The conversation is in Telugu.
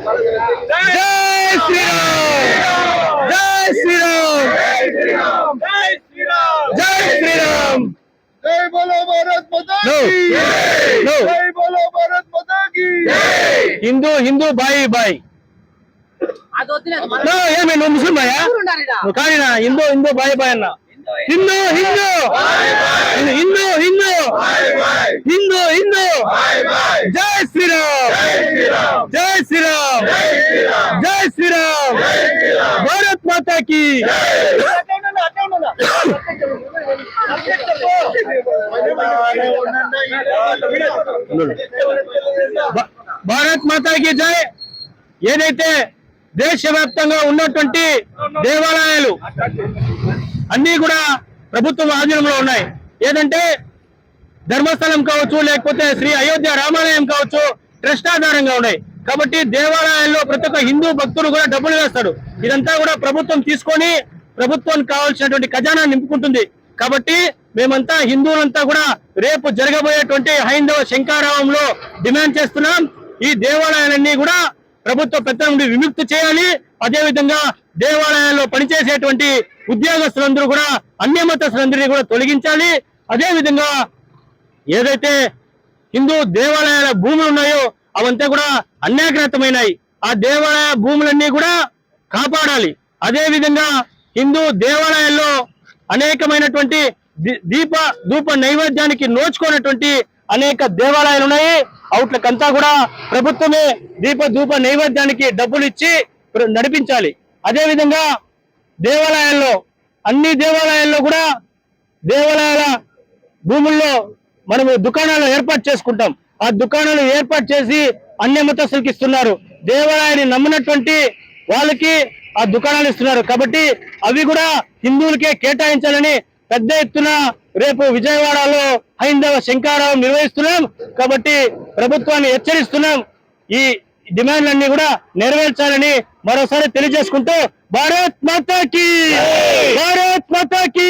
జై శ్రీరామ్ జై శ్రీరామ్ జై శ్రీరామ్ जय बोलो भारत माता की जय बोलो भारत माता की హిందూ హిందూ బాయ్ బాయ్ ఏమి నువ్వు ముస్లిం బాయా నువ్వు కానీనా హిందూ హిందూ బాయ్ బాయ్ అన్న హిందూ హిందూ హిందూ హిందూ హిందూ హిందూ జై శ్రీరామ్ జై శ్రీరామ్ జై శ్రీరామ్ భారత్ మాతా की భారత్ మాతాకి జై. ఏదైతే దేశవ్యాప్తంగా ఉన్నటువంటి దేవాలయాలు అన్ని కూడా ప్రభుత్వం ఆధీనంలో ఉన్నాయి. ఏదంటే ధర్మస్థలం కావచ్చు, లేకపోతే శ్రీ అయోధ్య రామాలయం కావచ్చు, ట్రస్ట్ ఆధారంగా ఉన్నాయి. కాబట్టి దేవాలయాల్లో ప్రతి ఒక్క హిందూ భక్తులు కూడా డబ్బులు వేస్తాడు. ఇదంతా కూడా ప్రభుత్వం తీసుకొని ప్రభుత్వానికి కావాల్సినటువంటి ఖజానా నింపుకుంటుంది. కాబట్టి మేమంతా హిందువులంతా కూడా రేపు జరగబోయేటువంటి హైందవ శంకారావంలో డిమాండ్ చేస్తున్నాం. ఈ దేవాలయాలన్నీ కూడా ప్రభుత్వ పెత్తనం నుండి విముక్తి చేయాలి. అదేవిధంగా దేవాలయాల్లో పనిచేసేటువంటి ఉద్యోగస్తులందరూ కూడా అన్యమతస్తులందరినీ కూడా తొలగించాలి. అదేవిధంగా ఏదైతే హిందూ దేవాలయాల భూములు ఉన్నాయో అవంతా కూడా అన్యాగ్రతమైనాయి. ఆ దేవాలయ భూములన్నీ కూడా కాపాడాలి. అదేవిధంగా హిందూ దేవాలయాల్లో అనేకమైనటువంటి ధూప నైవేద్యానికి నోచుకున్నటువంటి అనేక దేవాలయాలు ఉన్నాయి. అవుట్లకంతా కూడా ప్రభుత్వమే ధూప నైవేద్యానికి డబ్బులు ఇచ్చి నడిపించాలి. అదేవిధంగా దేవాలయాల్లో అన్ని దేవాలయాల్లో కూడా దేవాలయాల భూముల్లో మనము దుకాణాలు ఏర్పాటు చేసుకుంటాం. ఆ దుకాణాలు ఏర్పాటు చేసి అన్య మతస్థులకి ఇస్తున్నారు. దేవాలయాన్ని నమ్మినటువంటి వాళ్ళకి ఆ దుకాణాలు ఇస్తున్నారు. కాబట్టి అవి కూడా హిందువులకే కేటాయించాలని పెద్ద ఎత్తున రేపు విజయవాడలో హైందవ శంకారావం నిర్వహిస్తున్నాం. కాబట్టి ప్రభుత్వాన్ని హెచ్చరిస్తున్నాం. ఈ డిమాండ్లన్నీ కూడా నెరవేర్చాలని మరోసారి తెలియజేసుకుంటూ భారత్ మాతా కీ భారత్ మాతా కీ